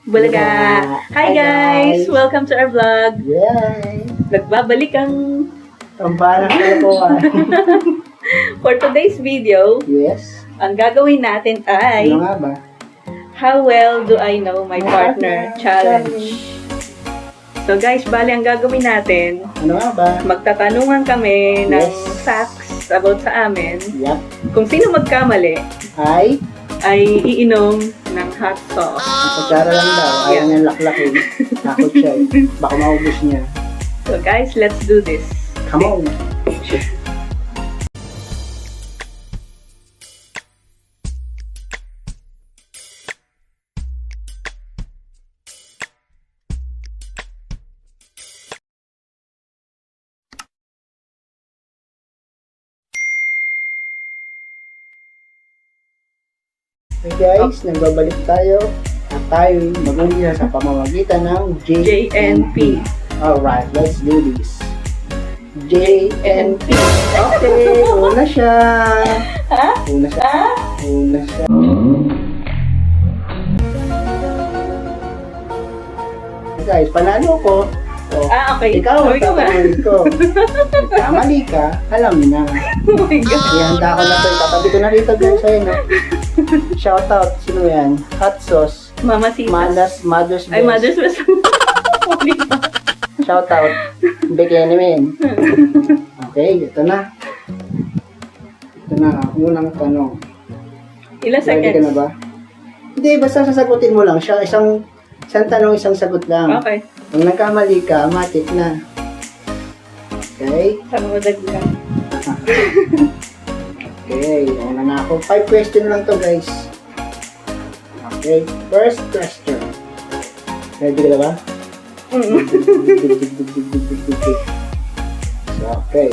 Bulaga! Hi guys! guys! Welcome to our vlog. Yay! Nagbabalik ang Tambalang kalokohan. for today's video. Yes. Ang gagawin natin ay Ano nga ba? How well do I know my partner challenge. So guys, bali ang gagawin natin, Ano nga ba? magtatanungan kami ng Yes. facts about sa amin. Yup. Kung sino magkamali Hi. ay iinom ng hot sauce. Kutsara lang daw. Ayaw niyang laklakin. Takot siya eh. Baka maubos niya. So guys, let's do this. Come on. Okay guys, nagbabalik tayo at tayo mag-umpisa sa pamamagitan ng JNP. Alright, let's do this. JNP. Okay, una siya. Ha? Una siya. Una siya. Guys, panalo ko. So, Okay. ikaw ang Sabi ko nga. tatanungin ko. Kamali ka, alam mo na. Oh my God. Ihanda ko na to. Tatabi ko na rito guys. Ayun no. Shout out. Sino yan? Hot sauce. Mamasitas. Mother's Ay, best. mother's best. Holy God. Shout out. Bikini men. Okay, ito na. Ito na. Unang tanong. Ilang Ready ka na seconds? ba? Hindi, basta sasagutin mo lang siya. Isang tanong, isang sagot lang. Okay. Kung nagkamali ka, matik na. Okay? Saan mo dagdag? Okay, una na ako. 5 question lang to guys. Okay, first question. Ready ka na ba? So, okay.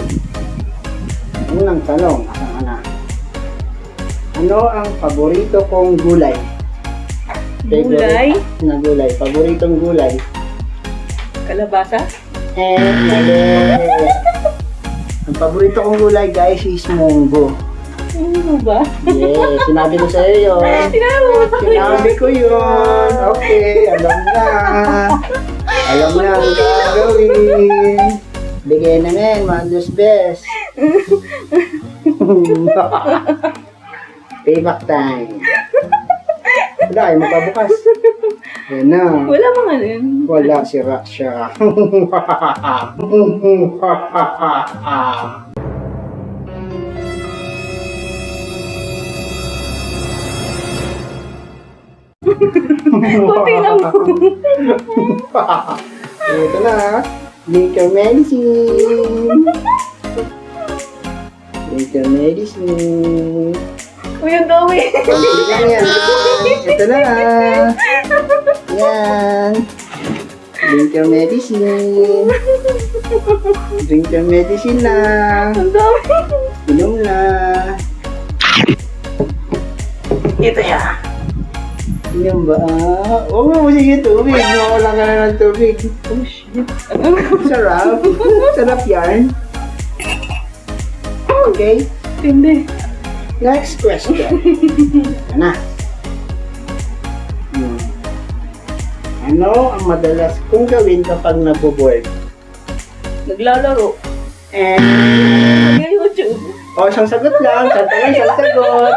Unang tanong, asan na? Ano ang paborito kong gulay? Gulay? Na gulay. Paboritong gulay. Kalabasa? Mali. Ang paborito kong gulay guys is munggo. Ano ba? Yes, sinabi ko sa'yo yun. Sinabi ko yun. Okay, alam na. Alam na ang gagawin. Bigay na men, mother's best. Payback time. Wala, ay magpabukas. Yan na. Wala mga rin. Wala, sira siya. Puti na mo. Ito na. Drink your medicine. Drink your medicine. Uy, ang gawin. Konti lang yan. Ito na. Yan. Drink your medicine. Drink your medicine na. Ang gawin. Inom na. Ito yan. Inom ba? Oo, sige tubig. Mawala ka na ng tubig. Oh, shit. Sarap. Sarap yan. Okay. Hindi. Next question. Ito na. Ano ang madalas kong gawin kapag naboboard? Naglalaro. Nag-YouTube. O, isang sagot lang. Isang tanong, isang sagot.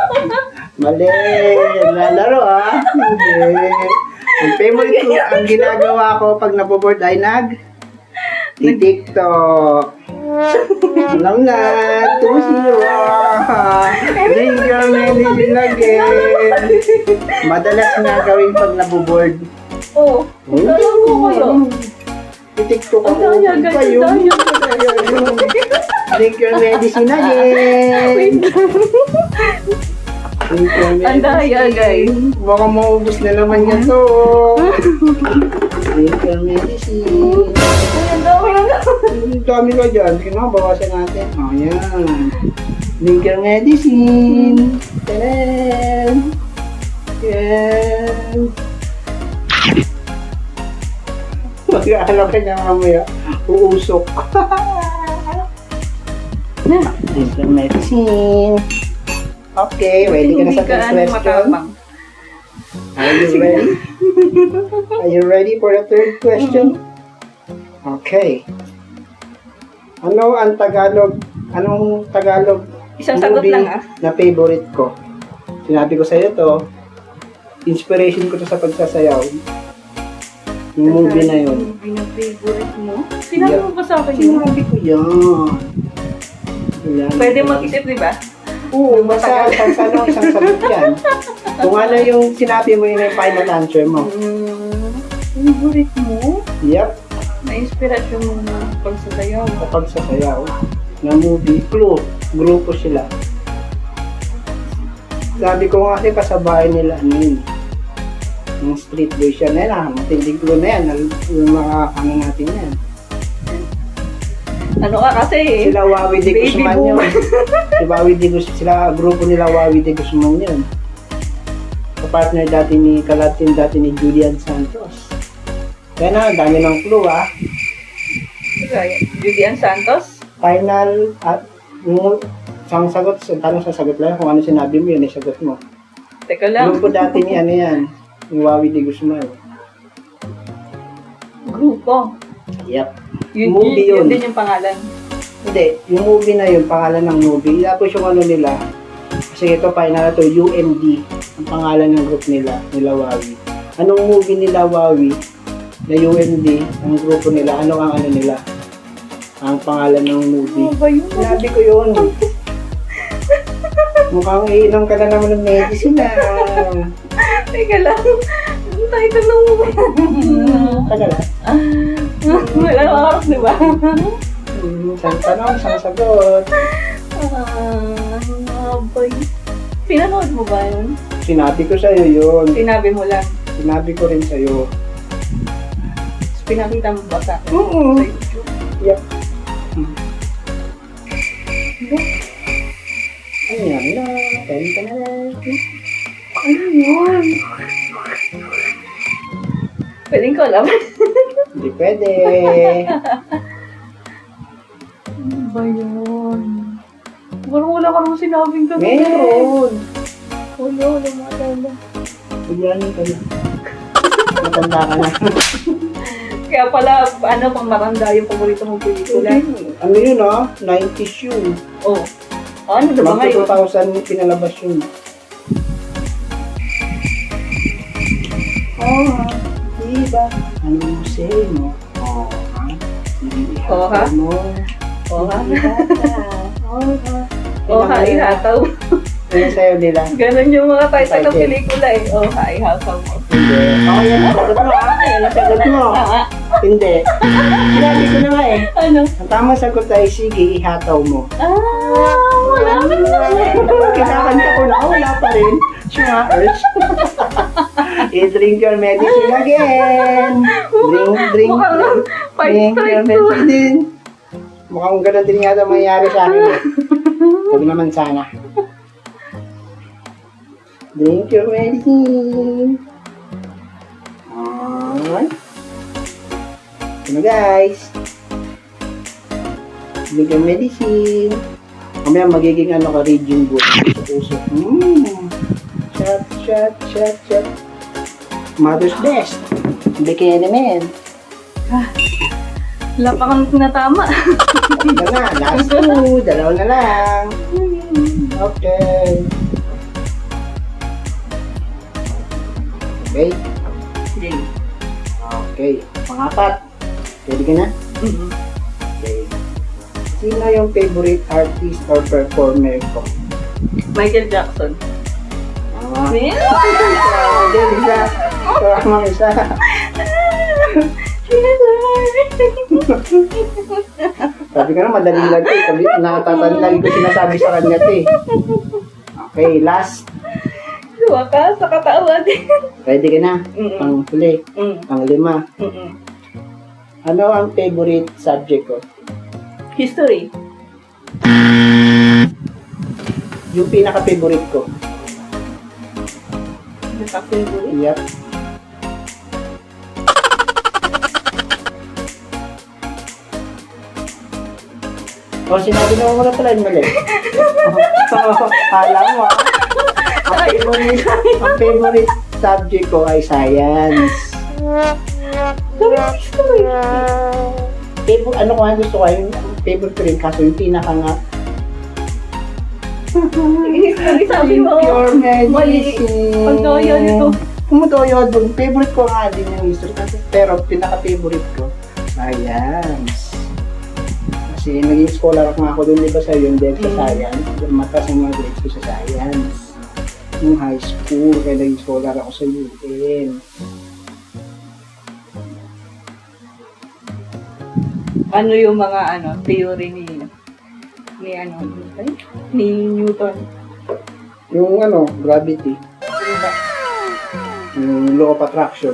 Mali. Naglalaro ah. Hindi. Ang favorite ko, ang ginagawa ko pag naboboard ay TikTok. Alam na. 2-0. Drink your medicine again. Madalas nga gawin pag naboboard. Oh. Naglalaro ko kayo. TikTok ako. Ang daya, guys. Kayo. Ang daya. Drink your medicine again. Wait lang. Drink your medicine. Ang daya, guys. Baka maubos na naman yan to. Drink your medicine. Uy, ang gawin. Ang dami ka dyan. Sige na, bawasan natin. O, yan. Drink your medicine. Tadaan. Yan. Mag-aalala ka niya mamaya. Uusok. Drink your medicine. Okay, ready ka na sa first question? Are you ready? Are you ready for the third question? Okay. Anong Tagalog Isang sagot movie lang, ah. na favorite ko? Sinabi ko sa'yo to, inspiration ko to sa pagsasayaw. Yung movie na yun. Movie na favorite mo? Sinabi mo ba sa akin yun? Sinabi ko yan. Yan. Pwede mag-isip, di ba? Oo, basta isang tanong, isang sagot yan. Kung ano yung sinabi mo, yun yung final answer mo. Favorite mo? Yep, Na-inspirasyon mo na pagsasayaw. sa pagsasayaw na movie. Clue, grupo sila. Sabi ko nga kasi kasabayan nila, ano yun, yung street boys yan, matinding clue na yan, yung mga ano natin yan. Ano ka kasi eh? Sila Wawi de Baby Guzman boom. yun. Sila grupo nila Wawi de Guzman yun. Kapartner dati ni Kalatin, dati ni Julian Santos. Kaya na, dami ng clue ah. Julian Santos? Final, yung isang sagot, tanong sa sagot lang, kung ano sinabi mo, yun yung sagot mo. Teka lang. Grupo dati ni ano yan, ni Wawi de Guzman. Grupo. Yep. Movie Movie yun. yun. Din yung pangalan. Hindi, yung movie na yun, pangalan ng movie. Tapos yung ano nila, kasi ito, final na to, UMD, ang pangalan ng group nila Wawi. Anong movie nila Wawi, na UMD, ang grupo nila, ano ang ano nila? Ang pangalan ng movie. Ano ba yun? Sinabi ko yun. Mukhang iinom ka na naman ng medicine ah. Teka lang. Ang title ng movie. Tagal ah. Wala nang oras, di ba? Isang tanong, isang sagot. Ano ba yun? Pinanood mo ba yun? Sinabi ko sa'yo yun. Sinabi mo lang. Sinabi ko rin sa'yo. Pinakita mo ba sa akin? Oo. Sa YouTube? Yep. Ayan na. Tenta na lang. Ano yun? Pwedeng ko alam. Hindi pwede. Ano ba yun? Parang wala ka naman sinabing kami. Meron. Wala matanda. Bigyanin ka na. Matanda ka na. Kaya pala, ano, pang maranda yung paborito mong pelikula. Ano yun ah? 90s yun. Oh. Ano na ba ngayon? 2000 pinalabas yun. Oh, diba? Ano mo say mo? Oh, ha? Oh, ha? Mo. Oh, ha? Oh, ha? Oh, ha, ihataw. Ano sa'yo nila? Ganon yung mga title ng pelikula eh. Oh, ha, ihataw mo. Hindi. Oh, yan ang sagot mo ah. Yan ang sagot mo. Tama. Hindi. Sinabi ko na nga eh. Ano? Ang tamang sagot ay sige, ihataw mo. Wala ka na. Kinakanta ko na, wala pa rin. Schmackers. I-drink your medicine again. Drink. Mukhang fight Drink your strike to. medicine. Mukhang gano'n din yata mangyari sa akin. Huwag naman sana. Drink your medicine. Alright. Ano guys? Drink your medicine. Mamaya magiging ano ka, raging bull sa puso. Shot. Mother's best. Bikini man. Wala pa kang natama. Ito na, last two. Dalawa na lang. Okay. Okay. Pangapat. Ready ka na? Okay. Sino yung favorite artist or performer ko? Michael Jackson. Hindi, isa. Tama isa. Sabi ko na, madali lang ito. Nakatatandaan ko sinasabi sa kanya ito eh. Okay, last. Wakas sa katawan. Ready ka na? Pang huli. Pang lima. Ano ang favorite subject ko? History. Yung pinaka-favorite ko. Naka-favorite. Yep. Oh, sinabi na mo na pala yung mali. Kala mo ah. Ang favorite subject ko ay science. Favorite, ano ko nga gusto ko yung favorite ko rin, kaso yung pinaka nga Sabi mo, pure mali. medicine. Pagdoyo nito. Pumutoyo dun. Favorite ko nga din yung history. Pero pinaka-favorite ko, science. Kasi naging scholar nga ako dun, di ba sa yung dahil sa science. Mataas ang mga grades ko sa science. Yung high school, kaya naging scholar ako sa UM. Ano yung mga theory ni Newton? Yung gravity. Yung law of attraction.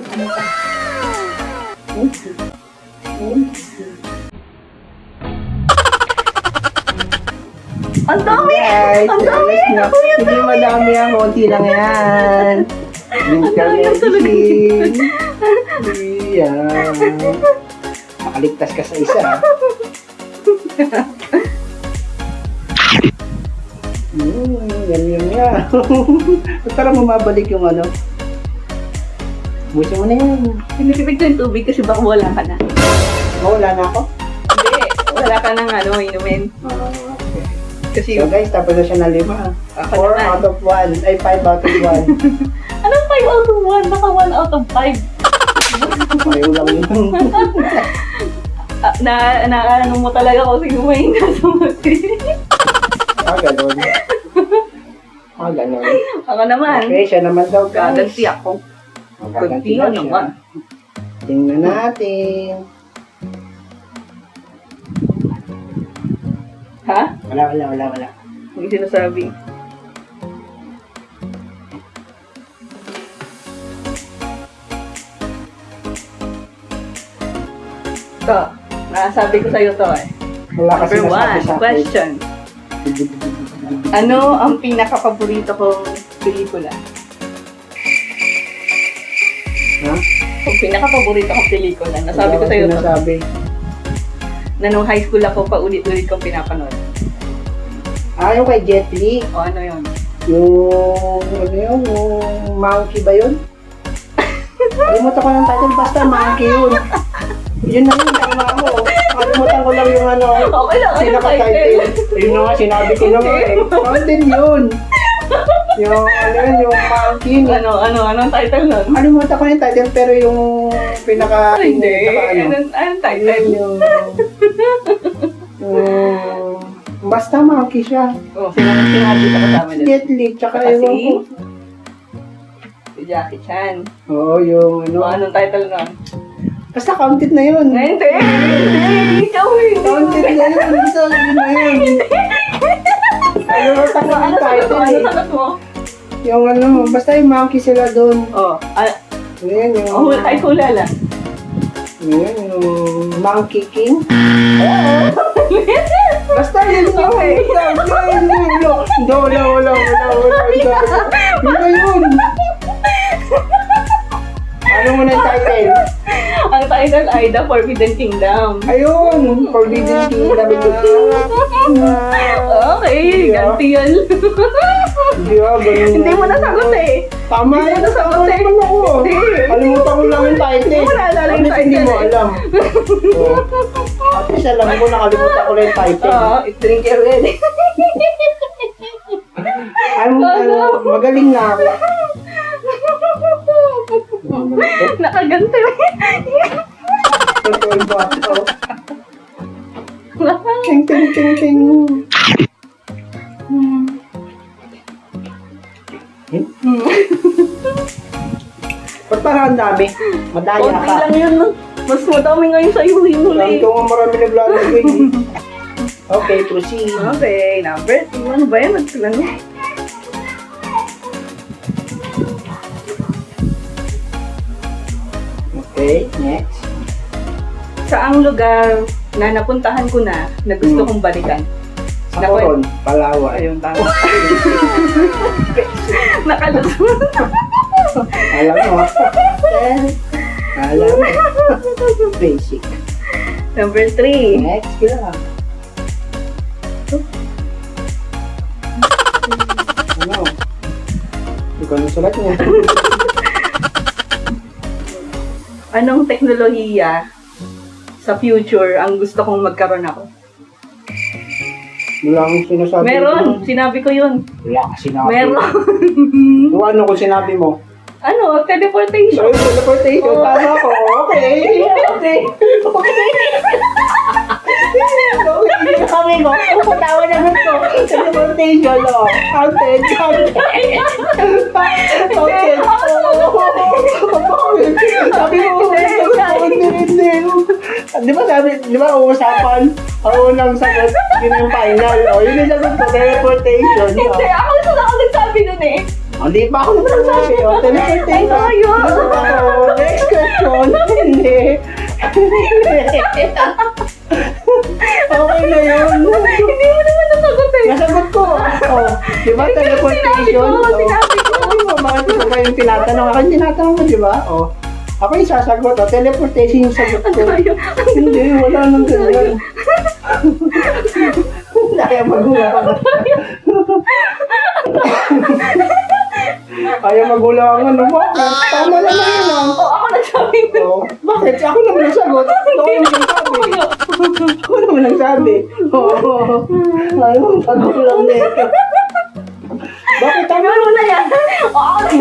Ang dami! Guys, Ang dami! alas na. Hindi madami yan, konti lang yan. Yung medicine. Yan. Makaligtas ka sa isa. Yan nga. Para mababalik yung Busi mo na yan. Pinipipig ko yung tubig kasi baka wala ka na. Wala na ako. Hindi, wala ka nang inumin. Okay. Kasi So guys, tapos na siya na 5. Ako 4 naman. out of 1. Ay, 5 out of 1. anong 5 out of 1? Baka 1 out of 5. Pareho lang yun. Ano mo talaga kung sino may nasumati. Ganun. Ganun. Ako naman. Okay, siya naman daw guys. Gaganti ako. Gaganti Kunti na naman. siya. Tingnan natin. Ha? Wala. Hindi sinasabi. Ito, nasabi ko sa'yo to eh. Wala kasi Number nasabi 1, sa akin. question. Ano ang pinaka-paborito kong pelikula? Ha? Ang pinaka-paborito kong pelikula, nasabi ko sa'yo to. Nasabi. Na nung high school ako, paulit-ulit kong pinapanood. Yung kay Jet Li. O ano yun? Yung monkey ba yun? Kalimutan ko ng title, basta monkey yun. Yun na yun, tama ako. Kalimutan ko lang yung Okay lang, ano sinaka-title. Yun na nga, sinabi ko na nga eh. Mountain yun. Yung yung monkey. Anong title nun? Kalimutan ko yung title, pero yung pinaka... Hindi. pinaka Anong title? Basta monkey siya. Oh, sinabi sa kasama niya. Jet Li, tsaka Saka ewan ko. Si Jackie Chan. Oo, yung O, anong title nun? Basta counted na yun. Hindi! Ikaw eh! Counted na yun. Basta yun na yun. Kalimutan ko yung Ano title. sagot mo? Yung basta yung monkey sila doon. Oh, Ayan yung... ay hula lang. Ayan yung Monkey King. Basta yun yung... Okay. Wala. Yun na yun. Ano mo na yung title? Ang title ay The Forbidden Kingdom. Ayun! Forbidden Kingdom. Okay, ganti yun. Hindi ganun. Hindi mo nasagot eh. Tama Hindi mo yun. nasagot eh. Tama ako. Hindi. Kalimutan ko lang yung title. Hindi mo naalala yung At least hindi title mo eh. alam. At least alam ko, nakalimutan ko lang yung title. Oo, drink your ready. Magaling na ako. Nakaganti. Totoo ba ako? Ting. Ba't parang ang dami? Madaya Konti ka. lang yun. Mas madami ngayon sa iyo Alam huli. ko nga marami naglalagay. Okay, proceed. Okay, number 2. Ano ba yan? Nagsulang mo. Okay, next. Saang lugar na napuntahan ko na gusto kong balikan? Sa Coron, Palawan. Ayun, tama. Nakalusot. Alam mo. Alam mo. Basic. Number 3. Next, kila. Ano? Ikaw ang sulat niya. Anong teknolohiya sa future ang gusto kong magkaroon ako? Wala akong sinasabi. Meron! Sinabi ko yun. Wala ka sinabi. Meron! Kung ano kung sinabi mo? Ano? Teleportation. Sorry, teleportation. Oo. Tama ko. Okay. Okay. Sabi ko, tawa naman ko. Teleportation, oh. Counted. Counted. Sabi mo, hindi. Di ba sabi, di ba uusapan? Ang unang sagot, yun yung final. O, yun yung sagot ko, teleportation. Hindi, ako nagsabi nun eh. Hindi pa ako nagsasabi. O, teleportation. Ay, tayo. Next question. Hindi. Okay na yun. Hindi mo naman nasagot eh. Nasagot ko. Oh, di ba teleportation? Sinabi ko. Bakit ito ba yung tinatanong? Ako yung tinatanong mo, di ba? Oh. Ako yung sasagot. Oh, teleportation yung sagot ko. Tayo. Hindi, wala nang ganyan. Kaya magulang. Kaya magulang ano ba? Tama naman yun ah. Oh, ako nagsabi nun. Oh, bakit? Ako naman nagsagot. Ako naman nagsabi. Ako naman nagsabi. Oo. Ayaw mo magulang nito. Bakit tama? Ano na yan? Oo, ako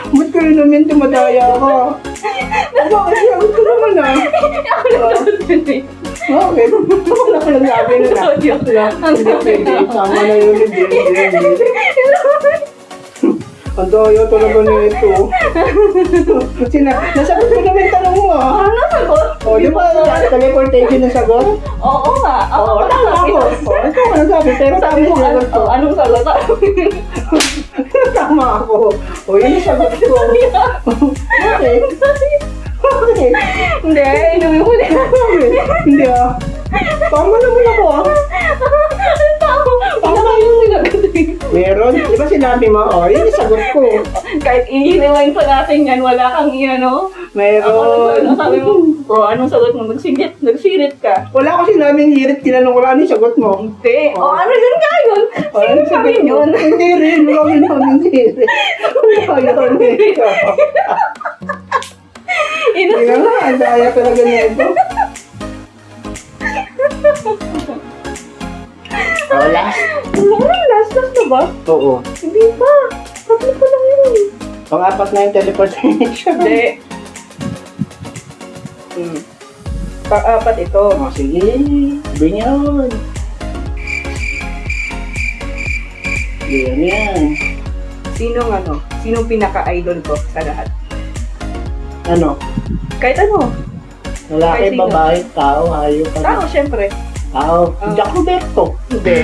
Ba't ko rin naman tumadaya ako? Bakit? Sagot ko naman ah. nagsagot nun eh. Bakit? Ako na ko nagsabi nun ah. Hindi pwede. Tama na yun. Hindi. Ang daya talaga na ito. Nasagot ko naman yung tanong mo ah. Ano nasagot? O, di ba teleportation na sagot? Oo nga. Oo, tama ako. O, ito ko nagsabi. Pero Sabi tama mo, yung sagot ko. anong sagot? Tama ako. O, yun yung sagot ko. Okay. Okay. Hindi, inuwi mo na. Hindi ah. Tama naman ako ah. Tama yung sinagot eh. Meron. Di ba sinabi mo? O, yun yung sagot ko. Kahit i-rewind pa natin yan, wala kang ano. Meron. Sabi mo, anong sagot mo? Nagsirit ka. Wala ko sinabing hirit. Tinanong ko lang ano yung sagot mo. Hindi. Ano yun nga yun? Sino sabi yun? Hindi rin. Wala ko sinabing hirit. Ayun. Hindi nga, ang daya talaga nito. Last? Last na ba? Oo. Hindi pa. Tatlo pa lang yun. Pang-apat na yung teleportation. Hindi. Pang-apat ito. O, sige. Sabihin yun. Yan yan. Sinong pinaka-idol ko sa lahat? Ano? Kahit ano. Lalaki, Kahit sino. babae, tao, hayop. Tao, syempre. Tao. Jack Roberto. Hindi.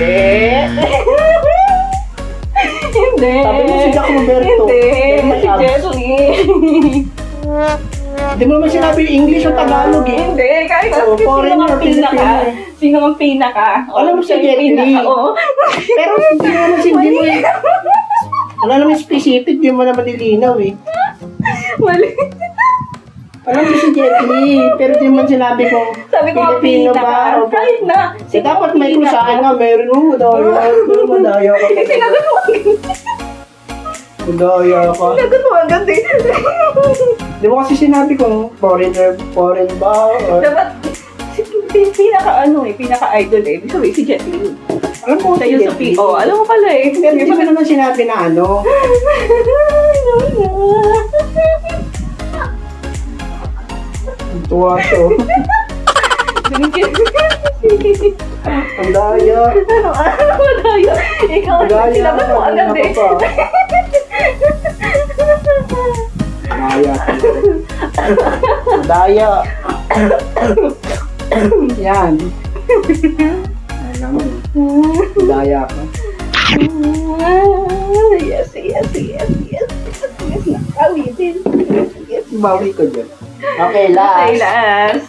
Hindi. Sabi mo si Jack Roberto. Hindi. Pero may Si abs. Jessie. Hindi mo naman sinabi yung English o Tagalog eh. Hindi. Kahit Oh, sino foreigner, ang pinaka. Filipino. Sino ang pinaka. Alam mo si siya yung Jet Li. pinaka, oo. Pero hindi naman hindi mo eh. Wala naman specific, di mo naman nilinaw eh. Mali. Alam mo si Jet Li, pero di man sinabi kung Sabi ko ang Pilipino pinaka. ba o Kahit na. Eh, dapat may kung saan nga, meron mo, madaya. Madaya ka. Eh, sinagot mo agad. Madaya ka. Sinagot mo agad eh. Di mo kasi sinabi kung foreign ba? Or, Dapat, pinaka-idol eh. Ibig sabihin si Jet Li. alam mo Siya si yung Jet sa Li. Oh, alam mo pala eh. Pero di mo naman sinabi na ano. Tuwa to. Ang daya. Ano ba tayo? Ikaw, Madaya sinagot mo agad eh. Daya. Daya. Yan. Alam mo. Daya ka. Yes. Nakawitin. Yes. Bawi ko dyan. Okay, last. Okay, last.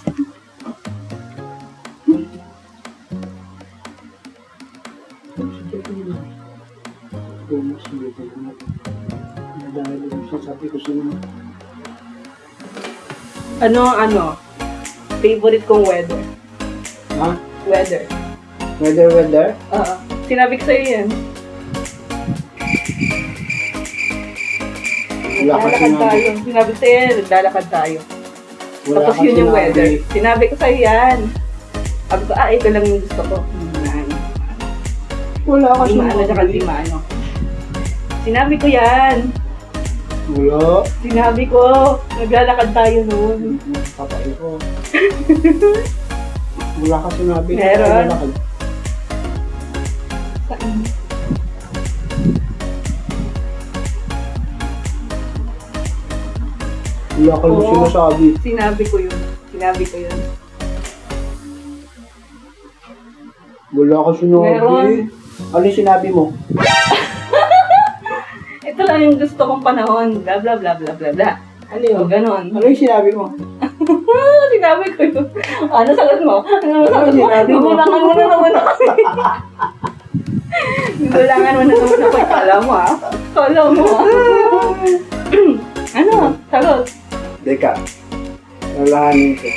Ano? Favorite kong weather. Ha? Weather. Weather? Oo. Sinabi ko sa'yo yan. Wala ka lalakad sinabi. tayo. Sinabi ko sa'yo, naglalakad tayo. Wala Tapos ka yun yung sinabi. weather. Sinabi ko sa'yo yan. Sabi ko, ito lang yung gusto ko. Wala ka Di maano, tsaka di sinabi. maano. Sinabi ko yan. Wala. Sinabi ko, naglalakad tayo noon. Kapay ko. Wala ka sinabi. Meron. Wala ka. Saan? Wala ka Oo. sinasabi. Sinabi ko yun. Sinabi ko yun. Wala ka sinabi. Meron. Ano yung sinabi mo? Ito lang yung gusto kong panahon. Bla bla bla bla bla bla. Ano yun? O, ganon. Ano yung sinabi mo? Sinabi ko yun. Ano sagot mo? Ano sagot mo? sinabi mo? Gugulangan mo na naman ako. Gugulangan mo na naman ako. Kala mo ah. Kala mo ah. Ano? Sagot. Teka. Lalahanin ko.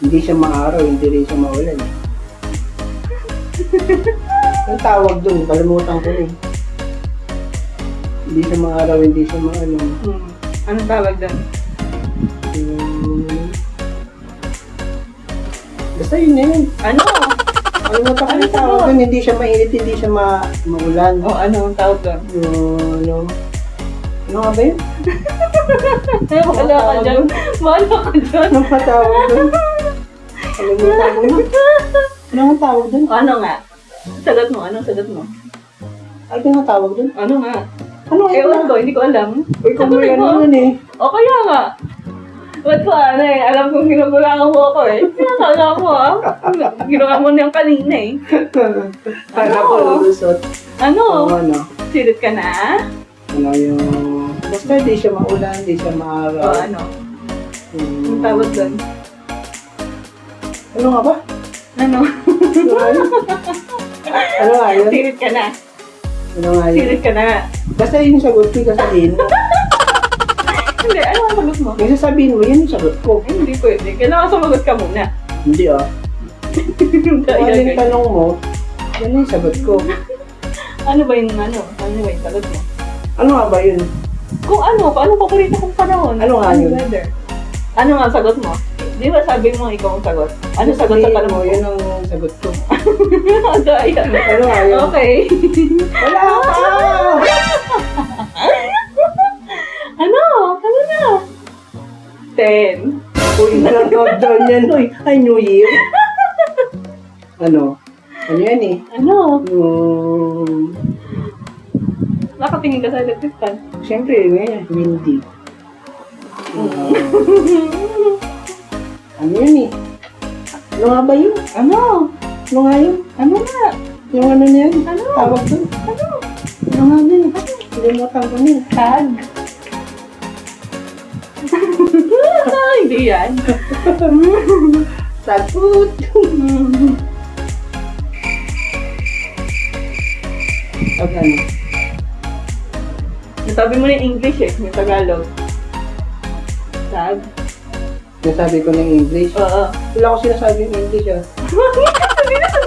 Hindi siya maaraw, hindi rin siya maulan. Ang tawag dun, kalimutan ko rin. Hindi siya maaraw, hindi siya maulan. Anong tawag doon? Basta yun na yun. Ano? Kalimutan ko Ano yung tawag dun, hindi siya mainit, hindi siya maulan. O ano ang tawag doon? Ano nga ba yun? Wala ka dyan. Wala ka dyan. Anong patawag dun? Kalimutan ko na. Ano nga tawag dun? Ano nga? Sagot mo. Anong sagot mo? Ano nga tawag dun? Ano nga? Ano nga Ewan ko, hindi ko alam. Uy, kung may ano nun eh. O kaya nga. Ba't ko ano eh? Alam kong ginugulangan mo ako eh. Kala mo ah. Ginawa mo na yung kanina eh. Kala ko lulusot. Ano? Ano? Sirit ka na? Ano yung... Basta di siya maulan, di siya O maaraw. ano? Ang tawag doon? Ano nga ba? Ano? Ano nga yun? Ano nga yun? Sirit ka na. Ano nga yun? Sirit ka na. Basta yun yung sagot ko, sasabihin mo. Hindi, ano ang sagot mo? Yung sasabihin mo, yun yung sagot ko. Eh, hindi pwede. Kailangan sumagot ka muna. Hindi ah. Kung ano yung tanong mo, yan yung sagot ko. Ano ba yung ano? Ano ba yung sagot mo? Ano nga ba yun? Kung ano paborito kong panahon? Ano nga yun? Weather? Ano nga ang sagot mo? Di ba sabi mo ikaw ang sagot? Ano sagot sa Sabihin tanong mo, mo? yun ang sagot ko. Daya. Ano nga yun? Okay. Wala ka! Ano? Ano na? 10. Uy, countdown yan, uy. Ay, New Year. Ano? Ano yan eh? Ano? Yung... Nakatingin ka sa electric fan. Siyempre, ngayon, windy. Ano yun eh? Ano nga ba yun? Ano? Ano nga yun? Ano nga? Yung ano na yan? Ano? Tawag doon? Ano? Ano nga yun? Kalimutan ko na yun. Tag. Hindi yan. Sagot! Pag ano? Nasabi mo na yung English eh, yung Tagalog. Tag. Nasabi ko ng English. Oo. Wala ko sinasabi ng English ah. Sabi na sa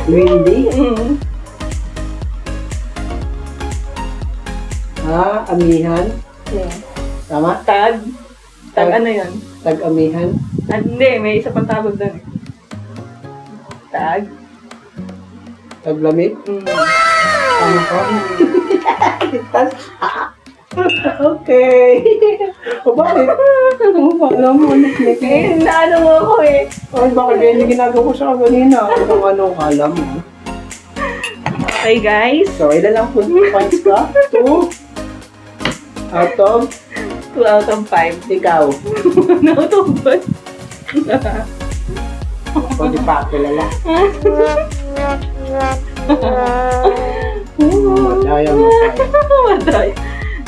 Windy? Mm. Ah, amihan? Tama? Tag. Tag ano yun? Tag-amihan? Ah, hindi, may isa pang tawag doon. Tag. Taglamig? Tama ko? Okay. O bakit? Alam mo, ulit Eh, naano mo ako eh. Ay, bakit ganyan yung ginagawa ko sa kanina? Kung ano, alam mo. Okay guys, So, ilan lang points ka? 2 out of 2 out of 5. ikaw. Out of 5. Pwede pa, kilala. Madaya mo tayo. Matay.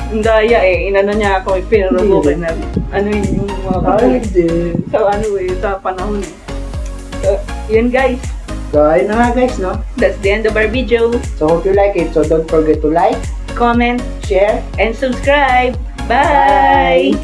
Ang daya eh. Inano niya ako, pinarobok na. Ano yun yung mga Ay, kapatid. hindi. Sa ano eh, sa panahon eh. So, yun guys. So, ayun na nga guys, no? That's the end of our video. So, hope you like it. So, don't forget to like, Comment share, and subscribe. Bye!